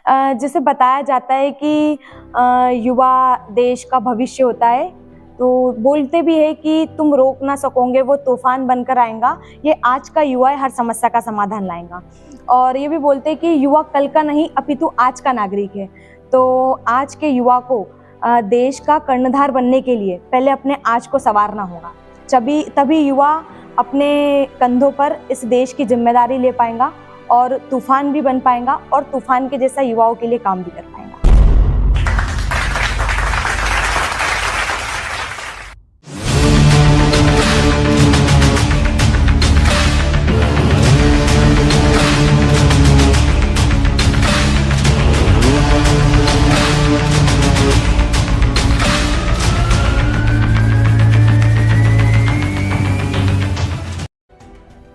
जैसे बताया जाता है कि युवा देश का भविष्य होता है, तो बोलते भी है कि तुम रोक ना सकोगे, वो तूफान बनकर आएगा। ये आज का युवा है, हर समस्या का समाधान लाएगा। और ये भी बोलते हैं कि युवा कल का नहीं अपितु आज का नागरिक है। तो आज के युवा को देश का कर्णधार बनने के लिए पहले अपने आज को संवारना होगा। तभी युवा अपने कंधों पर इस देश की जिम्मेदारी ले पाएगा और तूफान भी बन पाएगा और तूफान के जैसा युवाओं के लिए काम भी कर पाएगा।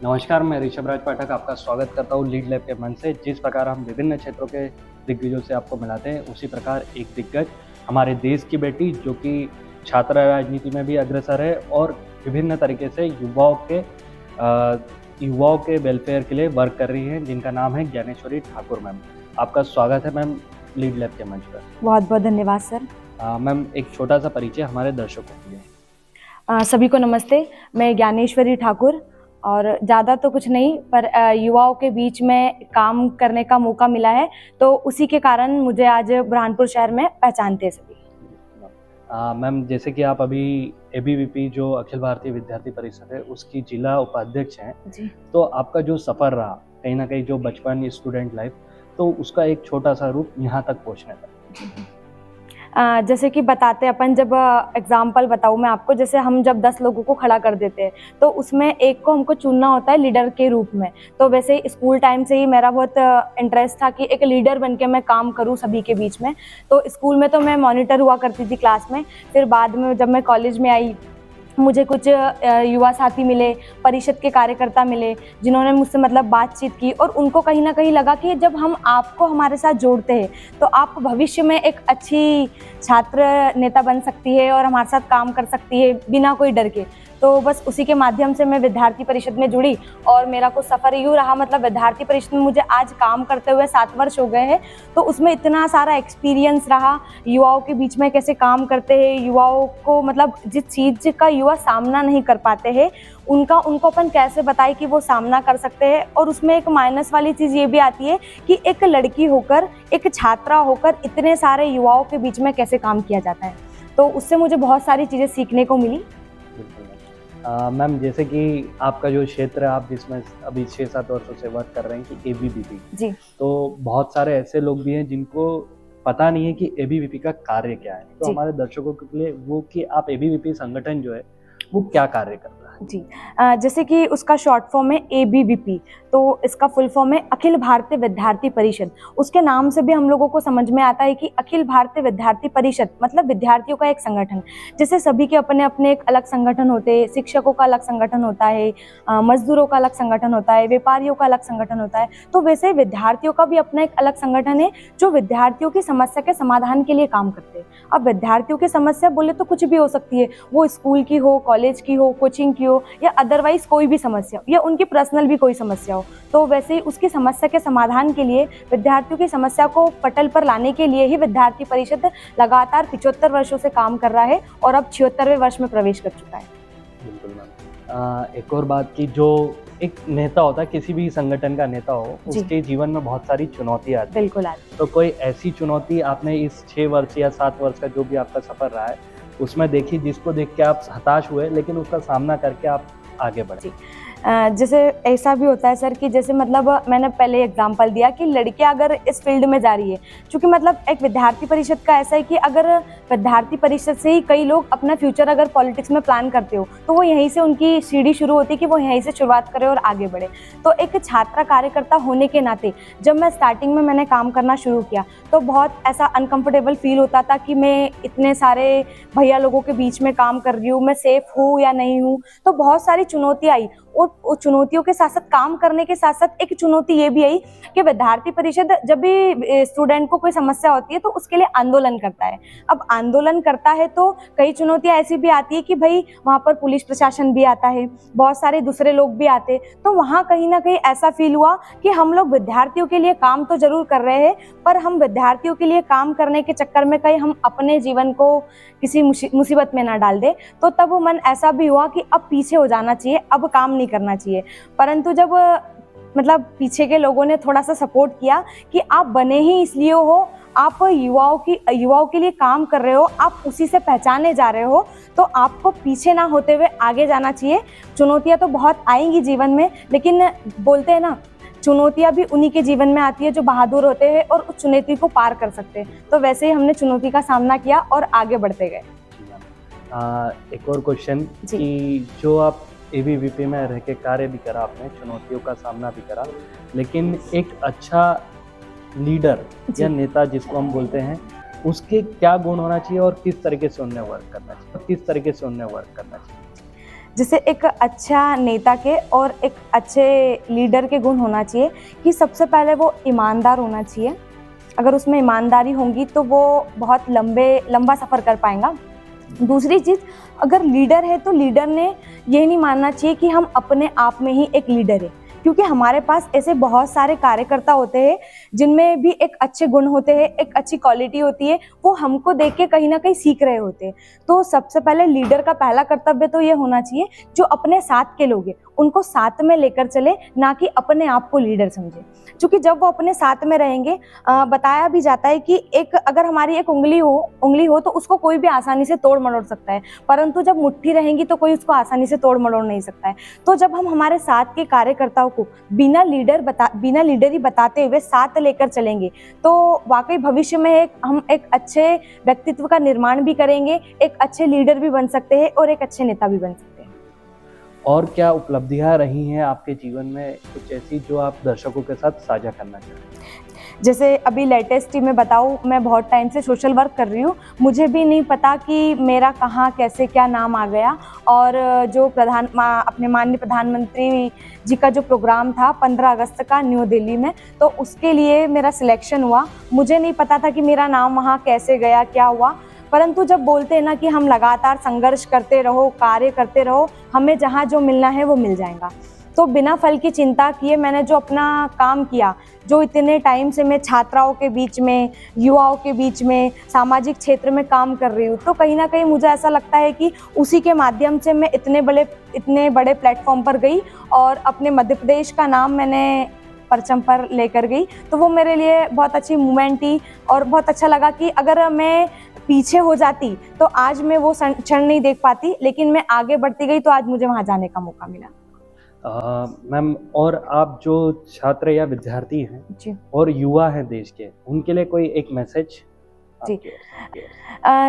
नमस्कार, मैं ऋषभ राज पाठक आपका स्वागत करता हूँ लीड लैब के मंच से। जिस प्रकार हम विभिन्न क्षेत्रों के दिग्गजों से आपको मिलाते हैं, उसी प्रकार एक दिग्गज हमारे देश की बेटी जो कि छात्र राजनीति में भी अग्रसर है और विभिन्न तरीके से युवाओं के वेलफेयर के लिए वर्क कर रही हैं, जिनका नाम है ज्ञानेश्वरी ठाकुर मैम। आपका स्वागत है मैम लीड लैब के मंच पर। बहुत बहुत धन्यवाद सर। मैम, एक छोटा सा परिचय हमारे दर्शकों के लिए। सभी को नमस्ते। मैं ज्ञानेश्वरी ठाकुर, और ज़्यादा तो कुछ नहीं, पर युवाओं के बीच में काम करने का मौका मिला है, तो उसी के कारण मुझे आज बुरहानपुर शहर में पहचानते हैं सभी। मैम, जैसे कि आप अभी एबीवीपी जो अखिल भारतीय विद्यार्थी परिषद है उसकी जिला उपाध्यक्ष हैं जी। तो आपका जो सफ़र रहा कहीं ना कहीं, जो बचपन स्टूडेंट लाइफ, तो उसका एक छोटा सा रूप यहाँ तक पहुँचने तक। जैसे कि बताते अपन, जब एग्जाम्पल बताऊँ मैं आपको, जैसे हम जब 10 लोगों को खड़ा कर देते हैं तो उसमें एक को हमको चुनना होता है लीडर के रूप में। तो वैसे स्कूल टाइम से ही मेरा बहुत इंटरेस्ट था कि एक लीडर बन के मैं काम करूँ सभी के बीच में। तो स्कूल में तो मैं मॉनिटर हुआ करती थी क्लास में। फिर बाद में जब मैं कॉलेज में आई, मुझे कुछ युवा साथी मिले, परिषद के कार्यकर्ता मिले, जिन्होंने मुझसे मतलब बातचीत की, और उनको कहीं ना कहीं लगा कि जब हम आपको हमारे साथ जोड़ते हैं तो आप भविष्य में एक अच्छी छात्र नेता बन सकती है और हमारे साथ काम कर सकती है बिना कोई डर के। तो बस उसी के माध्यम से मैं विद्यार्थी परिषद में जुड़ी और मेरा कुछ सफ़र यूँ रहा। मतलब विद्यार्थी परिषद में मुझे आज काम करते हुए 7 वर्ष हो गए हैं, तो उसमें इतना सारा एक्सपीरियंस रहा, युवाओं के बीच में कैसे काम करते हैं, युवाओं को मतलब जिस चीज़ का युवा सामना नहीं कर पाते हैं उनको अपन कैसे बताएं कि वो सामना कर सकते हैं। और उसमें एक माइनस वाली चीज़ ये भी आती है कि एक लड़की होकर, एक छात्रा होकर इतने सारे युवाओं के बीच में कैसे काम किया जाता है। तो उससे मुझे बहुत सारी चीज़ें सीखने को मिली। मैम, जैसे कि आपका जो क्षेत्र है, आप जिसमें अभी 6-7 वर्षों से वर्क कर रहे हैं कि एबीवीपी जी, तो बहुत सारे ऐसे लोग भी हैं जिनको पता नहीं है कि एबीवीपी का कार्य क्या है। तो हमारे दर्शकों के लिए वो कि आप एबीवीपी संगठन जो है वो क्या कार्य कर रहा है। जी। जैसे कि उसका शॉर्ट फॉर्म है एबीवीपी, तो इसका फुल फॉर्म है अखिल भारतीय विद्यार्थी परिषद। उसके नाम से भी हम लोगों को समझ में आता है कि अखिल भारतीय विद्यार्थी परिषद मतलब विद्यार्थियों का एक संगठन। जैसे सभी के अपने अपने एक अलग संगठन होते हैं, शिक्षकों का अलग संगठन होता है, मजदूरों का अलग संगठन होता है, व्यापारियों का अलग संगठन होता है, तो वैसे विद्यार्थियों का भी अपना एक अलग संगठन है जो विद्यार्थियों की समस्या के समाधान के लिए काम करते हैं। अब विद्यार्थियों की समस्या बोले तो कुछ भी हो सकती है, वो स्कूल की हो, कॉलेज की हो, कोचिंग की हो, या अदरवाइज कोई भी समस्या हो, या उनकी पर्सनल भी कोई समस्या हो। तो वैसे ही उसकी समस्या के समाधान के लिए, विद्यार्थियों की समस्या को पटल पर लाने के लिए ही विद्यार्थी परिषद लगातार 75 वर्षों से काम कर रहा है और अब 76वें वर्ष में प्रवेश कर चुका है। बिल्कुल मैम। एक और बात की, जो एक नेता होता है, किसी भी संगठन का नेता हो, उसके जीवन में बहुत सारी चुनौतियाँ आती हैं। बिल्कुल आती। तो कोई ऐसी चुनौती आपने इस 6 वर्ष या 7 वर्ष का जो भी आपका सफर रहा है उसमें देखी, जिसको देख के आप हताश हुए लेकिन उसका सामना करके आप आगे बढ़े? जैसे ऐसा भी होता है सर कि जैसे मतलब मैंने पहले एग्जांपल दिया कि लड़कियां अगर इस फील्ड में जा रही है, क्योंकि मतलब एक विद्यार्थी परिषद का ऐसा है कि अगर विद्यार्थी परिषद से ही कई लोग अपना फ्यूचर अगर पॉलिटिक्स में प्लान करते हो तो वो यहीं से उनकी सीढ़ी शुरू होती है कि वो यहीं से शुरुआत करें और आगे बढ़े। तो एक छात्रा कार्यकर्ता होने के नाते जब मैं स्टार्टिंग में मैंने काम करना शुरू किया तो बहुत ऐसा अनकम्फर्टेबल फील होता था कि मैं इतने सारे भैया लोगों के बीच में काम कर रही हूँ, मैं सेफ हूँ या नहीं हूँ। तो बहुत सारी चुनौतियाँ आई। और चुनौतियों के साथ साथ काम करने के साथ साथ एक चुनौती ये भी आई कि विद्यार्थी परिषद जब भी स्टूडेंट को कोई समस्या होती है तो उसके लिए आंदोलन करता है। अब आंदोलन करता है तो कई चुनौतियां ऐसी भी आती है कि भाई वहाँ पर पुलिस प्रशासन भी आता है, बहुत सारे दूसरे लोग भी आते, तो वहाँ कहीं ना कहीं ऐसा फील हुआ कि हम लोग विद्यार्थियों के लिए काम तो जरूर कर रहे हैं, पर हम विद्यार्थियों के लिए काम करने के चक्कर में कहीं हम अपने जीवन को किसी मुसीबत में ना डाल दे। तो तब मन ऐसा भी हुआ कि अब पीछे हो जाना चाहिए, अब काम नहीं करना चाहिए। परंतु जब मतलब पीछे के लोगों ने थोड़ा सा सपोर्ट किया कि आप बने ही इसलिए हो, आप युवाओं के लिए काम कर रहे हो, आप उसी से पहचाने जा रहे हो, तो आपको पीछे ना होते हुए आगे जाना चाहिए। चुनौतियां तो बहुत आएंगी जीवन में, लेकिन बोलते हैं ना, चुनौतियां भी उन्हीं के जीवन में आती है जो बहादुर होते हैं और उस चुनौती को पार कर सकते हैं। तो वैसे ही हमने चुनौती का सामना किया और आगे बढ़ते गए। एक और क्वेश्चन कि जो आप एबीवीपी में रह के कार्य भी करा, आपने चुनौतियों का सामना भी करा, लेकिन एक अच्छा लीडर या नेता जिसको हम बोलते हैं, उसके क्या गुण होना चाहिए और किस तरीके से उन्हें वर्क करना चाहिए? जैसे एक अच्छा नेता के और एक अच्छे लीडर के गुण होना चाहिए कि सबसे पहले वो ईमानदार होना चाहिए। अगर उसमें ईमानदारी होगी तो वो बहुत लंबा सफ़र कर पाएगा। दूसरी चीज़, अगर लीडर है तो लीडर ने ये नहीं मानना चाहिए कि हम अपने आप में ही एक लीडर है, क्योंकि हमारे पास ऐसे बहुत सारे कार्यकर्ता होते हैं जिनमें भी एक अच्छे गुण होते हैं, एक अच्छी क्वालिटी होती है, वो हमको देख के कहीं ना कहीं सीख रहे होते हैं। तो सबसे पहले लीडर का पहला कर्तव्य तो ये होना चाहिए, जो अपने साथ के लोग हैं उनको साथ में लेकर चले, ना कि अपने आप को लीडर समझे। क्योंकि जब वो अपने साथ में रहेंगे, बताया भी जाता है कि अगर हमारी एक उंगली हो तो उसको कोई भी आसानी से तोड़ मरोड़ सकता है, परंतु जब मुट्ठी रहेंगी तो कोई उसको आसानी से तोड़ मरोड़ नहीं सकता है। तो जब हम हमारे साथ के कार्यकर्ताओं को बिना लीडरी बताते हुए साथ लेकर चलेंगे, तो वाकई भविष्य में हम एक अच्छे व्यक्तित्व का निर्माण भी करेंगे, एक अच्छे लीडर भी बन सकते हैं और एक अच्छे नेता भी बन सकते हैं। और क्या उपलब्धियां रही हैं आपके जीवन में कुछ ऐसी जो आप दर्शकों के साथ साझा करना चाहते हैं? जैसे अभी लेटेस्ट ही मैं बताऊँ, मैं बहुत टाइम से सोशल वर्क कर रही हूँ, मुझे भी नहीं पता कि मेरा कहाँ कैसे क्या नाम आ गया। और जो अपने माननीय प्रधानमंत्री जी का जो प्रोग्राम था 15 अगस्त का न्यू दिल्ली में, तो उसके लिए मेरा सिलेक्शन हुआ। मुझे नहीं पता था कि मेरा नाम वहाँ कैसे गया, क्या हुआ, परंतु जब बोलते हैं ना कि हम लगातार संघर्ष करते रहो, कार्य करते रहो, हमें जहाँ जो मिलना है वो मिल जाएगा। तो बिना फल की चिंता किए मैंने जो अपना काम किया, जो इतने टाइम से मैं छात्राओं के बीच में, युवाओं के बीच में, सामाजिक क्षेत्र में काम कर रही हूँ, तो कहीं ना कहीं मुझे ऐसा लगता है कि उसी के माध्यम से मैं इतने बड़े प्लेटफॉर्म पर गई और अपने मध्य प्रदेश का नाम मैंने परचम पर लेकर गई। तो वो मेरे लिए बहुत अच्छी मूवमेंट थी और बहुत अच्छा लगा कि अगर मैं पीछे हो जाती तो आज मैं वो क्षण नहीं देख पाती, लेकिन मैं आगे बढ़ती गई तो आज मुझे वहाँ जाने का मौका मिला। मैम, और आप जो छात्र या विद्यार्थी हैं जी और युवा हैं देश के, उनके लिए कोई एक मैसेज? जी,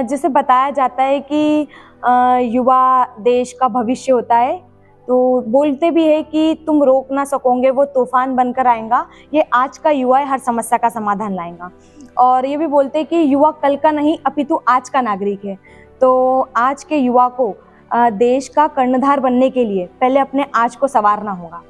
जैसे बताया जाता है कि युवा देश का भविष्य होता है, तो बोलते भी है कि तुम रोक ना सकोगे, वो तूफान बनकर आएगा। ये आज का युवा है, हर समस्या का समाधान लाएगा। और ये भी बोलते हैं कि युवा कल का नहीं अपितु आज का नागरिक है। तो आज के युवा को देश का कर्णधार बनने के लिए पहले अपने आज को संवारना होगा,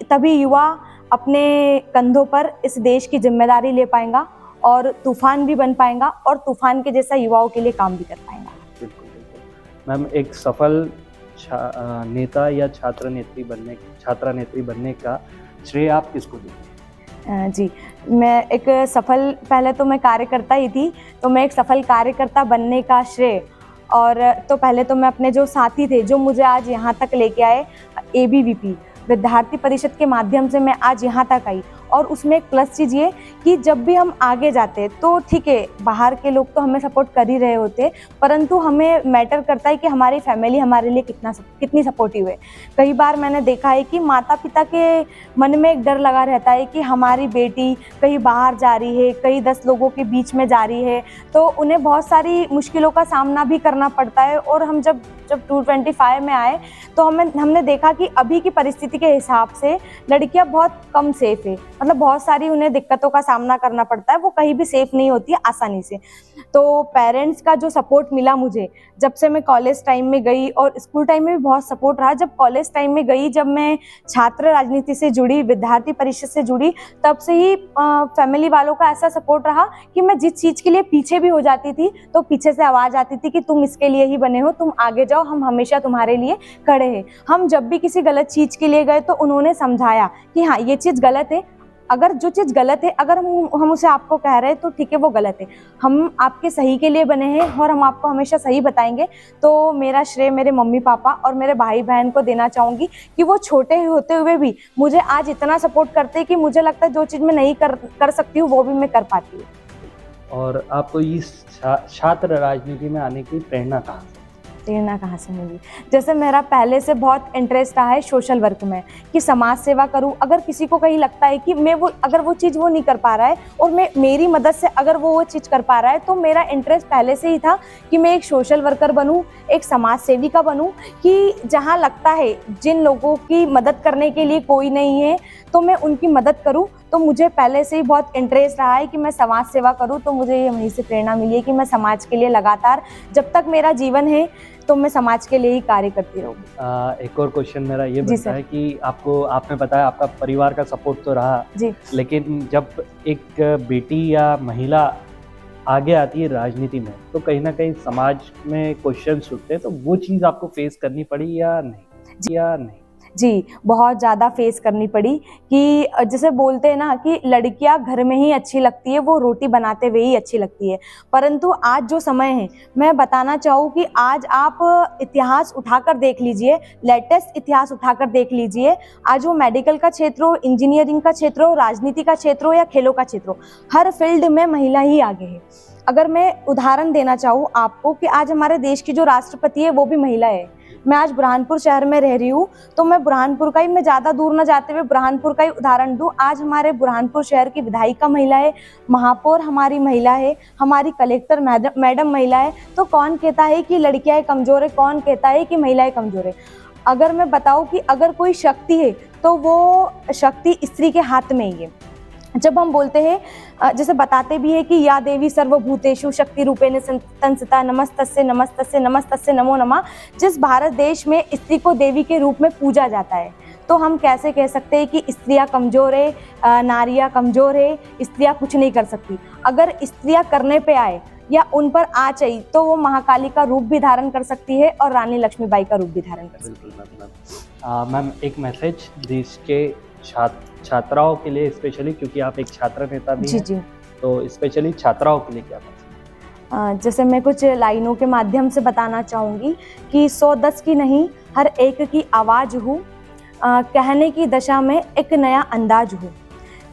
तभी युवा अपने कंधों पर इस देश की जिम्मेदारी ले पाएगा और तूफान भी बन पाएगा और तूफान के जैसा युवाओं के लिए काम भी कर पाएगा। बिल्कुल बिल्कुल। मैम, एक सफल नेता या छात्रा नेत्री बनने का श्रेय आप किसको देंगे? जी, मैं एक सफल, पहले तो मैं कार्यकर्ता ही थी, तो मैं एक सफल कार्यकर्ता बनने का श्रेय, और तो पहले तो मैं अपने जो साथी थे जो मुझे आज यहाँ तक लेके आए, एबीवीपी विद्यार्थी परिषद के माध्यम से मैं आज यहाँ तक आई। और उसमें एक प्लस चीज़ ये कि जब भी हम आगे जाते हैं तो ठीक है, बाहर के लोग तो हमें सपोर्ट कर ही रहे होते, परंतु हमें मैटर करता है कि हमारी फैमिली हमारे लिए कितनी सपोर्टिव है। कई बार मैंने देखा है कि माता पिता के मन में एक डर लगा रहता है कि हमारी बेटी कहीं बाहर जा रही है, कहीं 10 लोगों के बीच में जा रही है, तो उन्हें बहुत सारी मुश्किलों का सामना भी करना पड़ता है। और हम जब 225 में आए तो हमने देखा कि अभी की परिस्थिति के हिसाब से लड़कियां बहुत कम सेफ है, मतलब बहुत सारी उन्हें दिक्कतों का सामना करना पड़ता है, वो कहीं भी सेफ नहीं होती है आसानी से। तो पेरेंट्स का जो सपोर्ट मिला मुझे जब से मैं कॉलेज टाइम में गई, और स्कूल टाइम में भी बहुत सपोर्ट रहा। जब कॉलेज टाइम में गई, जब मैं छात्र राजनीति से जुड़ी, विद्यार्थी परिषद से जुड़ी, तब से ही फैमिली वालों का ऐसा सपोर्ट रहा कि मैं जिस चीज़ के लिए पीछे भी हो जाती थी तो पीछे से आवाज़ आती थी कि तुम इसके लिए ही बने हो, तुम आगे जाओ, हम हमेशा तुम्हारे लिए खड़े हैं। हम जब भी किसी गलत चीज़ के लिए गए तो उन्होंने समझाया कि हाँ ये चीज़ गलत है, अगर जो चीज़ गलत है, अगर हम उसे आपको कह रहे हैं तो ठीक है वो गलत है, हम आपके सही के लिए बने हैं और हम आपको हमेशा सही बताएंगे। तो मेरा श्रेय मेरे मम्मी पापा और मेरे भाई बहन को देना चाहूँगी कि वो छोटे होते हुए भी मुझे आज इतना सपोर्ट करते हैं कि मुझे लगता है जो चीज़ मैं नहीं कर सकती हूँ वो भी मैं कर पाती हूँ। और आपको इस छात्र राजनीति में आने की प्रेरणा कहाँ से? प्रेरणा कहाँ से मिली? जैसे मेरा पहले से बहुत इंटरेस्ट रहा है सोशल वर्क में, कि समाज सेवा करूँ। अगर किसी को कहीं लगता है कि अगर वो चीज़ वो नहीं कर पा रहा है और मेरी मदद से अगर वो चीज़ कर पा रहा है, तो मेरा इंटरेस्ट पहले से ही था कि मैं एक सोशल वर्कर बनूँ, एक समाज सेविका बनूँ, कि जहाँ लगता है जिन लोगों की मदद करने के लिए कोई नहीं है तो मैं उनकी मदद करूँ। तो मुझे पहले से ही बहुत इंटरेस्ट रहा है कि मैं समाज सेवा करूँ, तो मुझे ये वहीं से प्रेरणा मिली है कि मैं समाज के लिए लगातार जब तक मेरा जीवन है तो मैं समाज के लिए ही कार्य करती रहूँगी। एक और क्वेश्चन मेरा ये जी बनता सर। है कि आपने बताया आपका परिवार का सपोर्ट तो रहा, जी। लेकिन जब एक बेटी या महिला आगे आती है राजनीति में तो कहीं ना कहीं समाज में क्वेश्चंस उठते हैं, तो वो चीज़ आपको फेस करनी पड़ी या नहीं? जी, बहुत ज़्यादा फेस करनी पड़ी कि जैसे बोलते हैं ना कि लड़कियां घर में ही अच्छी लगती है, वो रोटी बनाते हुए ही अच्छी लगती है। परंतु आज जो समय है, मैं बताना चाहूँ कि आज आप इतिहास उठाकर देख लीजिए, लेटेस्ट इतिहास उठाकर देख लीजिए। आज वो मेडिकल का क्षेत्र हो, इंजीनियरिंग का क्षेत्र हो, राजनीति का क्षेत्र हो या खेलों का क्षेत्र हो, हर फील्ड में महिला ही आगे है। अगर मैं उदाहरण देना चाहूँ आपको कि आज हमारे देश की जो राष्ट्रपति है वो भी महिला है। मैं आज बुरहानपुर शहर में रह रही हूँ, तो मैं बुरहानपुर का ही, मैं ज़्यादा दूर न जाते हुए बुरहानपुर का ही उदाहरण दूँ। आज हमारे बुरहानपुर शहर की विधायिका महिला है, महापौर हमारी महिला है, हमारी कलेक्टर मैडम महिला है। तो कौन कहता है कि लड़कियाँ कमज़ोर है? कौन कहता है कि महिलाएं कमज़ोर है? अगर मैं बताऊँ कि अगर कोई शक्ति है तो वो शक्ति स्त्री के हाथ में ही है। जब हम बोलते हैं, जैसे बताते भी है कि या देवी सर्वभूतेषु शक्ति रूपेण संस्थिता, नमस्तस्यै नमस्तस्यै नमस्तस्यै नमो नमः। जिस भारत देश में स्त्री को देवी के रूप में पूजा जाता है, तो हम कैसे कह सकते हैं कि स्त्रियां कमज़ोर है, नारियां कमज़ोर है, स्त्रियां कुछ नहीं कर सकती? अगर स्त्रियां करने पे आए या उन पर आ चाहिए तो वो महाकाली का रूप भी धारण कर सकती है और रानी लक्ष्मीबाई का रूप भी धारण कर सकती है। बिल्कुल मैम, एक मैसेज देश के छात्राओं के लिए, स्पेशली क्योंकि आप एक छात्र नेता भी हैं, जी। तो स्पेशली छात्राओं के लिए क्या मैसेज? जैसे मैं कुछ लाइनों के माध्यम से बताना चाहूँगी कि 110 की नहीं, हर एक की आवाज़ हूँ, कहने की दशा में एक नया अंदाज हूँ।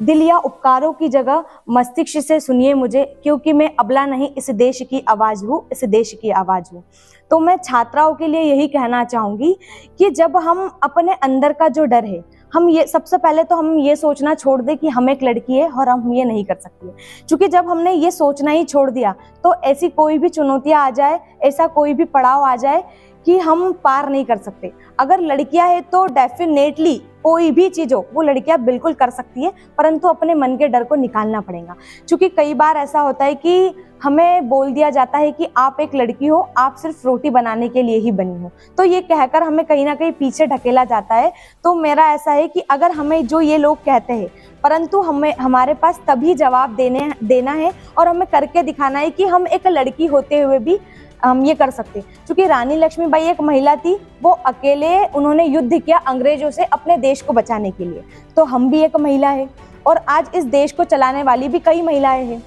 दिल या उपकारों की जगह मस्तिष्क से सुनिए मुझे, क्योंकि मैं अबला नहीं, इस देश की आवाज़ हूँ, इस देश की आवाज़ हूँ। तो मैं छात्राओं के लिए यही कहना चाहूँगी कि जब हम अपने अंदर का जो डर है, हम ये सबसे पहले तो हम ये सोचना छोड़ दें कि हम एक लड़की है और हम ये नहीं कर सकती है। क्योंकि जब हमने ये सोचना ही छोड़ दिया तो ऐसी कोई भी चुनौतियाँ आ जाए, ऐसा कोई भी पड़ाव आ जाए कि हम पार नहीं कर सकते। अगर लड़कियां हैं तो डेफिनेटली कोई भी चीज़ हो वो लड़कियां बिल्कुल कर सकती है, परंतु अपने मन के डर को निकालना पड़ेगा। क्योंकि कई बार ऐसा होता है कि हमें बोल दिया जाता है कि आप एक लड़की हो, आप सिर्फ रोटी बनाने के लिए ही बनी हो, तो ये कहकर हमें कहीं ना कहीं पीछे ढकेला जाता है। तो मेरा ऐसा है कि अगर हमें जो ये लोग कहते हैं, परंतु हमारे पास तभी जवाब देना है और हमें करके दिखाना है कि हम एक लड़की होते हुए भी हम ये कर सकते। क्योंकि रानी लक्ष्मीबाई एक महिला थी, वो अकेले उन्होंने युद्ध किया अंग्रेजों से अपने देश को बचाने के लिए। तो हम भी एक महिला है और आज इस देश को चलाने वाली भी कई महिलाएं हैं।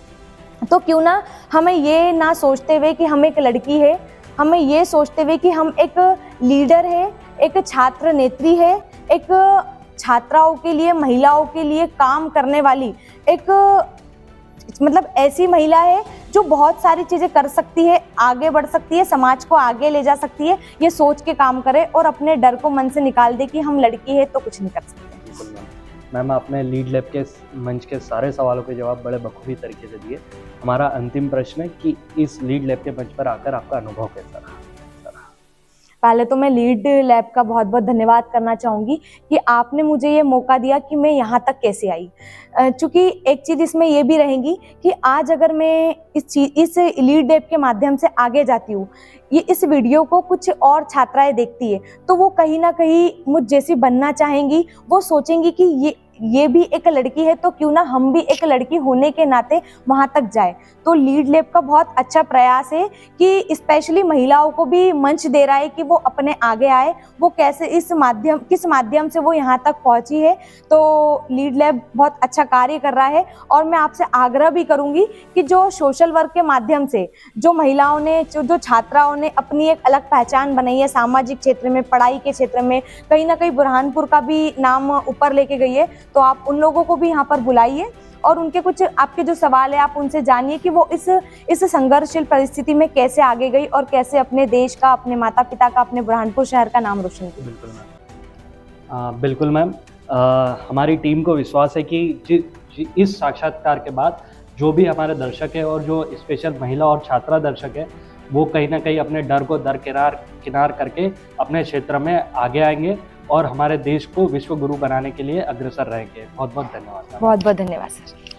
तो क्यों ना हमें ये ना सोचते हुए कि हम एक लड़की है, हमें ये सोचते हुए कि हम एक लीडर है, एक छात्र नेत्री है, एक छात्राओं के लिए, महिलाओं के लिए काम करने वाली एक मतलब ऐसी महिला है जो बहुत सारी चीज़ें कर सकती है, आगे बढ़ सकती है, समाज को आगे ले जा सकती है। ये सोच के काम करे और अपने डर को मन से निकाल दे कि हम लड़की है तो कुछ नहीं कर सकते। बिल्कुल मैम, आपने लीड लैब के मंच के सारे सवालों के जवाब बड़े बखूबी तरीके से दिए। हमारा अंतिम प्रश्न है कि इस लीड लैब के मंच पर आकर आपका अनुभव कैसा रहा? पहले तो मैं लीड लैब का बहुत बहुत धन्यवाद करना चाहूँगी कि आपने मुझे ये मौका दिया कि मैं यहाँ तक कैसे आई। चूँकि एक चीज़ इसमें ये भी रहेंगी कि आज अगर मैं इस लीड लैब के माध्यम से आगे जाती हूँ, ये इस वीडियो को कुछ और छात्राएं देखती है, तो वो कहीं ना कहीं मुझ जैसी बनना चाहेंगी। वो सोचेंगी कि ये भी एक लड़की है, तो क्यों ना हम भी एक लड़की होने के नाते वहाँ तक जाए। तो लीड लैब का बहुत अच्छा प्रयास है कि स्पेशली महिलाओं को भी मंच दे रहा है कि वो अपने आगे आए, वो कैसे किस माध्यम से वो यहाँ तक पहुँची है। तो लीड लैब बहुत अच्छा कार्य कर रहा है और मैं आपसे आग्रह भी करूँगी कि जो सोशल वर्क के माध्यम से जो महिलाओं ने जो छात्राओं ने अपनी एक अलग पहचान बनाई है सामाजिक क्षेत्र में, पढ़ाई के क्षेत्र में, कहीं ना कहीं बुरहानपुर का भी नाम ऊपर लेके गई है, तो आप उन लोगों को भी यहाँ पर बुलाइए और उनके कुछ आपके जो सवाल है आप उनसे जानिए कि वो इस संघर्षशील परिस्थिति में कैसे आगे गई और कैसे अपने देश का, अपने माता पिता का, अपने बुरहानपुर शहर का नाम रोशन किया। बिल्कुल मैम। बिल्कुल मैम, हमारी टीम को विश्वास है कि इस साक्षात्कार के बाद जो भी हमारे दर्शक है और जो स्पेशल महिला और छात्रा दर्शक है, वो कहीं ना कहीं अपने डर को दरकिनार करके अपने क्षेत्र में आगे आएंगे और हमारे देश को विश्व गुरु बनाने के लिए अग्रसर रहेंगे। बहुत बहुत धन्यवाद। बहुत बहुत धन्यवाद सर।